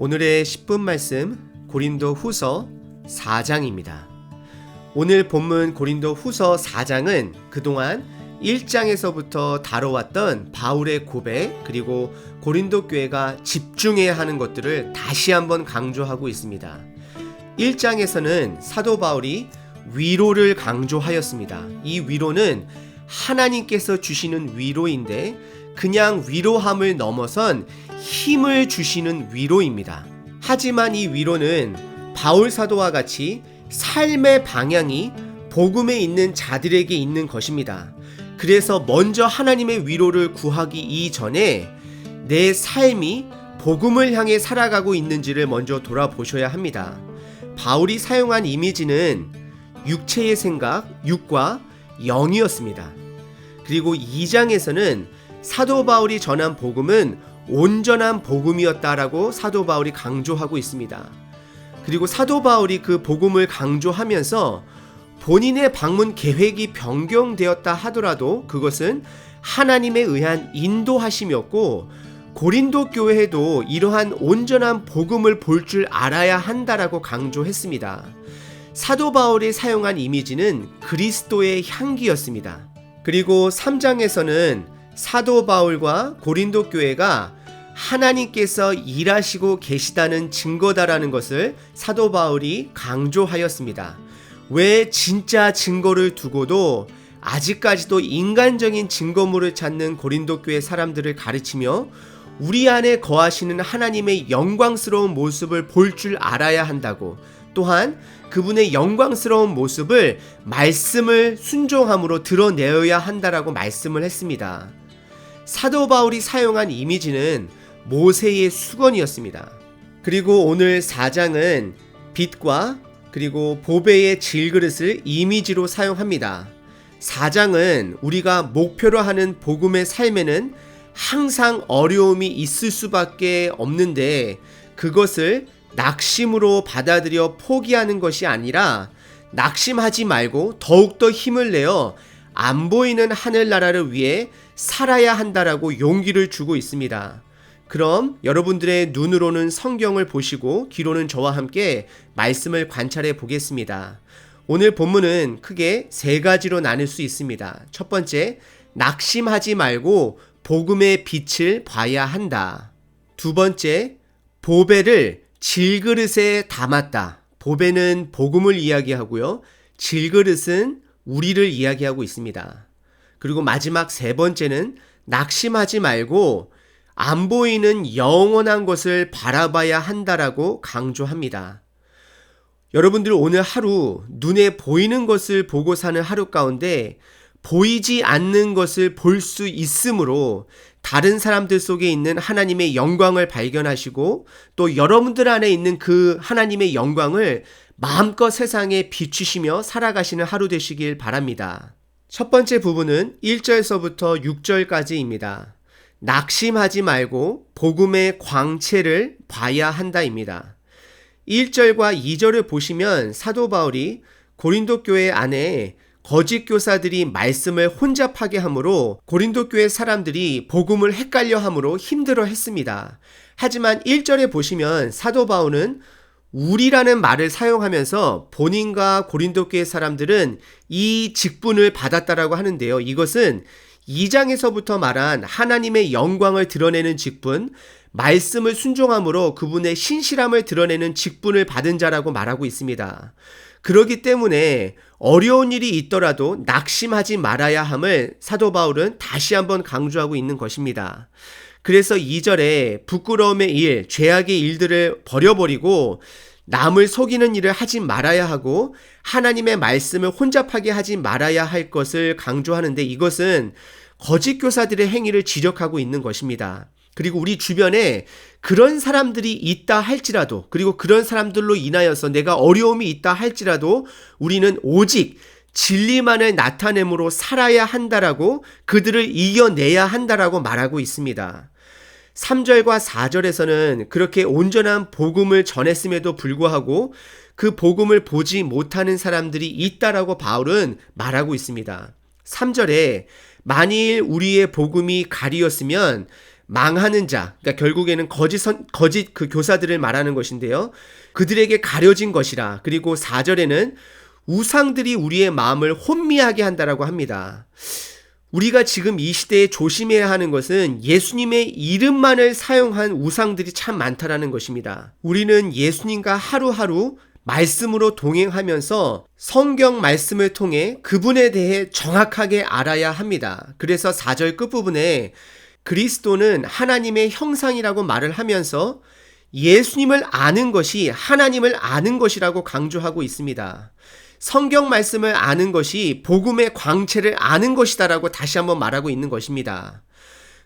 오늘의 10분 말씀 고린도 후서 4장입니다. 오늘 본문 고린도 후서 4장은 그동안 1장에서부터 다뤄왔던 바울의 고백, 그리고 고린도 교회가 집중해야 하는 것들을 다시 한번 강조하고 있습니다. 1장에서는 사도 바울이 위로를 강조하였습니다. 이 위로는 하나님께서 주시는 위로인데 그냥 위로함을 넘어선 힘을 주시는 위로입니다. 하지만 이 위로는 바울 사도와 같이 삶의 방향이 복음에 있는 자들에게 있는 것입니다. 그래서 먼저 하나님의 위로를 구하기 이전에 내 삶이 복음을 향해 살아가고 있는지를 먼저 돌아보셔야 합니다. 바울이 사용한 이미지는 육체의 생각, 육과 영이었습니다. 그리고 2장에서는 사도 바울이 전한 복음은 온전한 복음이었다라고 사도 바울이 강조하고 있습니다. 그리고 사도 바울이 그 복음을 강조하면서 본인의 방문 계획이 변경되었다 하더라도 그것은 하나님에 의한 인도하심이었고, 고린도 교회에도 이러한 온전한 복음을 볼 줄 알아야 한다라고 강조했습니다. 사도 바울이 사용한 이미지는 그리스도의 향기였습니다. 그리고 3장에서는 사도 바울과 고린도 교회가 하나님께서 일하시고 계시다는 증거다라는 것을 사도 바울이 강조하였습니다. 왜 진짜 증거를 두고도 아직까지도 인간적인 증거물을 찾는 고린도 교회 사람들을 가르치며 우리 안에 거하시는 하나님의 영광스러운 모습을 볼 줄 알아야 한다고, 또한 그분의 영광스러운 모습을 말씀을 순종함으로 드러내어야 한다라고 말씀을 했습니다. 사도 바울이 사용한 이미지는 모세의 수건이었습니다. 그리고 오늘 4장은 빛과 그리고 보배의 질그릇을 이미지로 사용합니다. 4장은 우리가 목표로 하는 복음의 삶에는 항상 어려움이 있을 수밖에 없는데 그것을 낙심으로 받아들여 포기하는 것이 아니라 낙심하지 말고 더욱더 힘을 내어 안 보이는 하늘나라를 위해 살아야 한다라고 용기를 주고 있습니다. 그럼 여러분들의 눈으로는 성경을 보시고 귀로는 저와 함께 말씀을 관찰해 보겠습니다. 오늘 본문은 크게 세 가지로 나눌 수 있습니다. 첫 번째, 낙심하지 말고 복음의 빛을 봐야 한다. 두 번째, 보배를 질그릇에 담았다. 보배는 복음을 이야기하고요, 질그릇은 우리를 이야기하고 있습니다. 그리고 마지막 세 번째는 낙심하지 말고 안 보이는 영원한 것을 바라봐야 한다라고 강조합니다. 여러분들 오늘 하루 눈에 보이는 것을 보고 사는 하루 가운데 보이지 않는 것을 볼 수 있으므로 다른 사람들 속에 있는 하나님의 영광을 발견하시고 또 여러분들 안에 있는 그 하나님의 영광을 마음껏 세상에 비추시며 살아가시는 하루 되시길 바랍니다. 첫 번째 부분은 1절서부터 6절까지입니다. 낙심하지 말고 복음의 광채를 봐야 한다입니다. 1절과 2절을 보시면 사도 바울이 고린도 교회 안에 거짓 교사들이 말씀을 혼잡하게 하므로 고린도 교회 사람들이 복음을 헷갈려 하므로 힘들어 했습니다. 하지만 1절에 보시면 사도 바울은 우리라는 말을 사용하면서 본인과 고린도 교회 사람들은 이 직분을 받았다라고 하는데요. 이것은 2장에서부터 말한 하나님의 영광을 드러내는 직분, 말씀을 순종함으로 그분의 신실함을 드러내는 직분을 받은 자라고 말하고 있습니다. 그렇기 때문에 어려운 일이 있더라도 낙심하지 말아야 함을 사도 바울은 다시 한번 강조하고 있는 것입니다. 그래서 2절에 부끄러움의 일, 죄악의 일들을 버려버리고 남을 속이는 일을 하지 말아야 하고 하나님의 말씀을 혼잡하게 하지 말아야 할 것을 강조하는데, 이것은 거짓 교사들의 행위를 지적하고 있는 것입니다. 그리고 우리 주변에 그런 사람들이 있다 할지라도, 그리고 그런 사람들로 인하여서 내가 어려움이 있다 할지라도 우리는 오직 진리만을 나타내므로 살아야 한다라고, 그들을 이겨내야 한다라고 말하고 있습니다. 3절과 4절에서는 그렇게 온전한 복음을 전했음에도 불구하고 그 복음을 보지 못하는 사람들이 있다라고 바울은 말하고 있습니다. 3절에 만일 우리의 복음이 가리였으면 망하는 자, 그러니까 결국에는 거짓 그 교사들을 말하는 것인데요. 그들에게 가려진 것이라. 그리고 4절에는 우상들이 우리의 마음을 혼미하게 한다라고 합니다. 우리가 지금 이 시대에 조심해야 하는 것은 예수님의 이름만을 사용한 우상들이 참 많다라는 것입니다. 우리는 예수님과 하루하루 말씀으로 동행하면서 성경 말씀을 통해 그분에 대해 정확하게 알아야 합니다. 그래서 4절 끝부분에 그리스도는 하나님의 형상이라고 말을 하면서 예수님을 아는 것이 하나님을 아는 것이라고 강조하고 있습니다. 성경 말씀을 아는 것이 복음의 광채를 아는 것이다라고 다시 한번 말하고 있는 것입니다.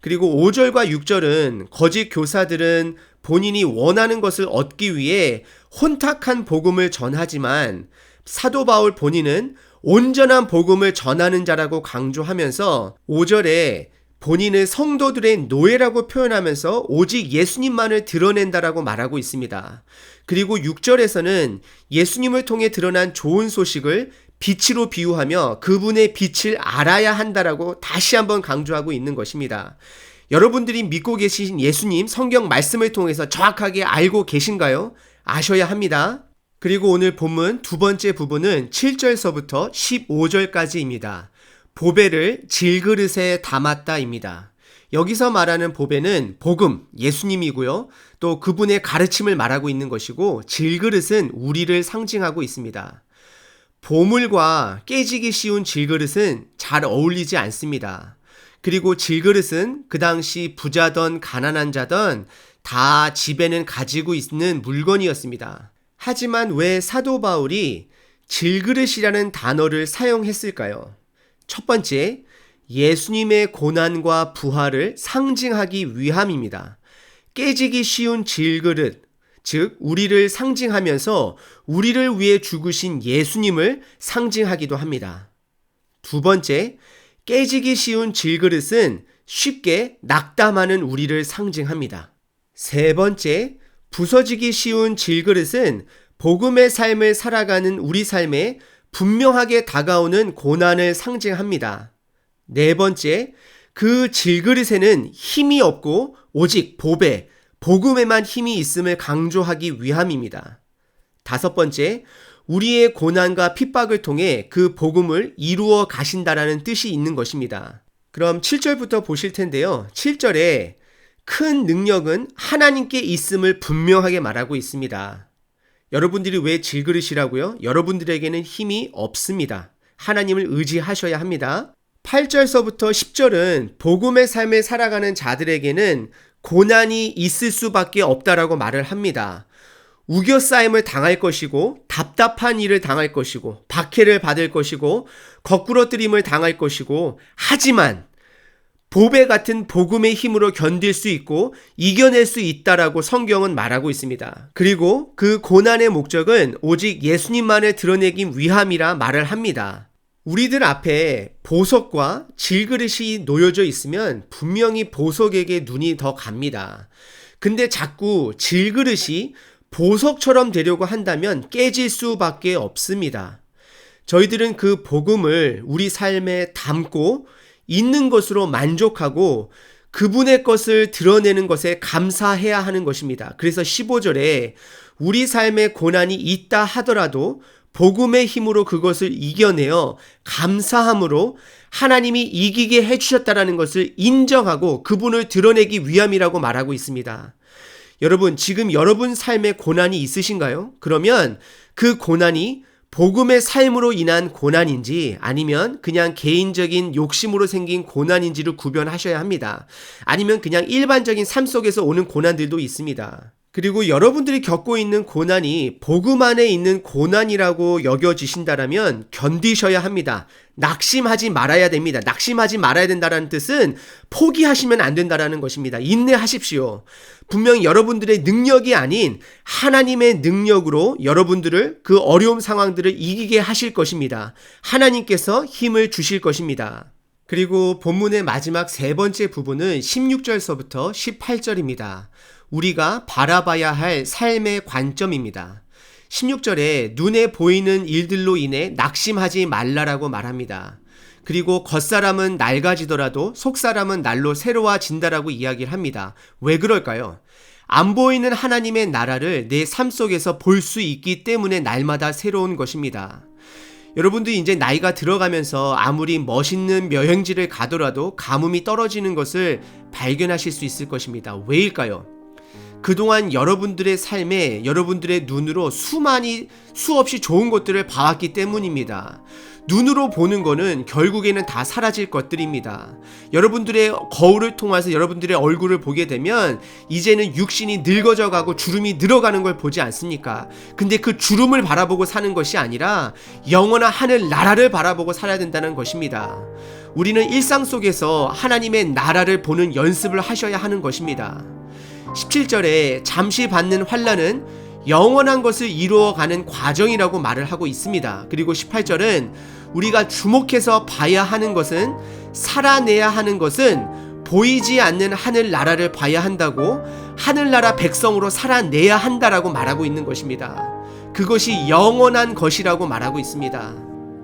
그리고 5절과 6절은 거짓 교사들은 본인이 원하는 것을 얻기 위해 혼탁한 복음을 전하지만 사도 바울 본인은 온전한 복음을 전하는 자라고 강조하면서 5절에 본인을 성도들의 노예라고 표현하면서 오직 예수님만을 드러낸다라고 말하고 있습니다. 그리고 6절에서는 예수님을 통해 드러난 좋은 소식을 빛으로 비유하며 그분의 빛을 알아야 한다라고 다시 한번 강조하고 있는 것입니다. 여러분들이 믿고 계신 예수님 성경 말씀을 통해서 정확하게 알고 계신가요? 아셔야 합니다. 그리고 오늘 본문 두 번째 부분은 7절서부터 15절까지입니다. 보배를 질그릇에 담았다입니다. 여기서 말하는 보배는 복음, 예수님이고요. 또 그분의 가르침을 말하고 있는 것이고 질그릇은 우리를 상징하고 있습니다. 보물과 깨지기 쉬운 질그릇은 잘 어울리지 않습니다. 그리고 질그릇은 그 당시 부자든 가난한 자든 다 집에는 가지고 있는 물건이었습니다. 하지만 왜 사도 바울이 질그릇이라는 단어를 사용했을까요? 첫 번째, 예수님의 고난과 부활을 상징하기 위함입니다. 깨지기 쉬운 질그릇, 즉 우리를 상징하면서 우리를 위해 죽으신 예수님을 상징하기도 합니다. 두 번째, 깨지기 쉬운 질그릇은 쉽게 낙담하는 우리를 상징합니다. 세 번째, 부서지기 쉬운 질그릇은 복음의 삶을 살아가는 우리 삶에 분명하게 다가오는 고난을 상징합니다. 네 번째, 그 질그릇에는 힘이 없고 오직 보배, 복음에만 힘이 있음을 강조하기 위함입니다. 다섯 번째, 우리의 고난과 핍박을 통해 그 복음을 이루어 가신다라는 뜻이 있는 것입니다. 그럼 7절부터 보실 텐데요. 7절에 큰 능력은 하나님께 있음을 분명하게 말하고 있습니다. 여러분들이 왜 질그릇이라고요? 여러분들에게는 힘이 없습니다. 하나님을 의지하셔야 합니다. 8절서부터 10절은 복음의 삶을 살아가는 자들에게는 고난이 있을 수밖에 없다라고 말을 합니다. 우겨싸임을 당할 것이고 답답한 일을 당할 것이고 박해를 받을 것이고 거꾸러뜨림을 당할 것이고 하지만 보배 같은 복음의 힘으로 견딜 수 있고 이겨낼 수 있다라고 성경은 말하고 있습니다. 그리고 그 고난의 목적은 오직 예수님만을 드러내기 위함이라 말을 합니다. 우리들 앞에 보석과 질그릇이 놓여져 있으면 분명히 보석에게 눈이 더 갑니다. 근데 자꾸 질그릇이 보석처럼 되려고 한다면 깨질 수밖에 없습니다. 저희들은 그 복음을 우리 삶에 담고 있는 것으로 만족하고 그분의 것을 드러내는 것에 감사해야 하는 것입니다. 그래서 15절에 우리 삶에 고난이 있다 하더라도 복음의 힘으로 그것을 이겨내어 감사함으로 하나님이 이기게 해주셨다는 것을 인정하고 그분을 드러내기 위함이라고 말하고 있습니다. 여러분, 지금 여러분 삶에 고난이 있으신가요? 그러면 그 고난이 복음의 삶으로 인한 고난인지 아니면 그냥 개인적인 욕심으로 생긴 고난인지를 구별하셔야 합니다. 아니면 그냥 일반적인 삶 속에서 오는 고난들도 있습니다. 그리고 여러분들이 겪고 있는 고난이 복음 안에 있는 고난이라고 여겨지신다라면 견디셔야 합니다. 낙심하지 말아야 됩니다. 낙심하지 말아야 된다는 뜻은 포기하시면 안 된다는 것입니다. 인내하십시오. 분명히 여러분들의 능력이 아닌 하나님의 능력으로 여러분들을 그 어려움 상황들을 이기게 하실 것입니다. 하나님께서 힘을 주실 것입니다. 그리고 본문의 마지막 세 번째 부분은 16절서부터 18절입니다. 우리가 바라봐야 할 삶의 관점입니다. 16절에 눈에 보이는 일들로 인해 낙심하지 말라라고 말합니다. 그리고 겉사람은 낡아지더라도 속사람은 날로 새로워진다라고 이야기를 합니다. 왜 그럴까요? 안 보이는 하나님의 나라를 내 삶 속에서 볼 수 있기 때문에 날마다 새로운 것입니다. 여러분들이 이제 나이가 들어가면서 아무리 멋있는 여행지를 가더라도 가뭄이 떨어지는 것을 발견하실 수 있을 것입니다. 왜일까요? 그동안 여러분들의 삶에 여러분들의 눈으로 수없이 좋은 것들을 봐왔기 때문입니다. 눈으로 보는 거는 결국에는 다 사라질 것들입니다. 여러분들의 거울을 통해서 여러분들의 얼굴을 보게 되면 이제는 육신이 늙어져 가고 주름이 늘어가는 걸 보지 않습니까? 근데 그 주름을 바라보고 사는 것이 아니라 영원한 하늘 나라를 바라보고 살아야 된다는 것입니다. 우리는 일상 속에서 하나님의 나라를 보는 연습을 하셔야 하는 것입니다. 17절에 잠시 받는 환난은 영원한 것을 이루어가는 과정이라고 말을 하고 있습니다. 그리고 18절은 우리가 주목해서 봐야 하는 것은, 살아내야 하는 것은 보이지 않는 하늘나라를 봐야 한다고, 하늘나라 백성으로 살아내야 한다라고 말하고 있는 것입니다. 그것이 영원한 것이라고 말하고 있습니다.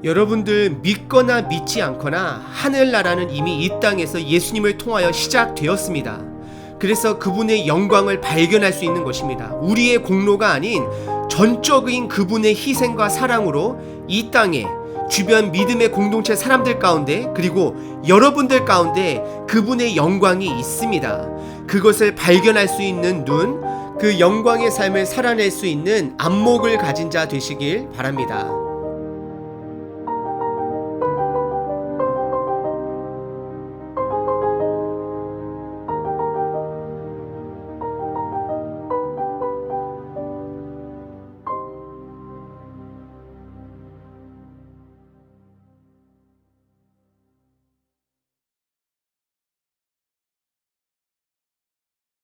여러분들 믿거나 믿지 않거나 하늘나라는 이미 이 땅에서 예수님을 통하여 시작되었습니다. 그래서 그분의 영광을 발견할 수 있는 것입니다. 우리의 공로가 아닌 전적인 그분의 희생과 사랑으로 이 땅에 주변 믿음의 공동체 사람들 가운데, 그리고 여러분들 가운데 그분의 영광이 있습니다. 그것을 발견할 수 있는 눈, 그 영광의 삶을 살아낼 수 있는 안목을 가진 자 되시길 바랍니다.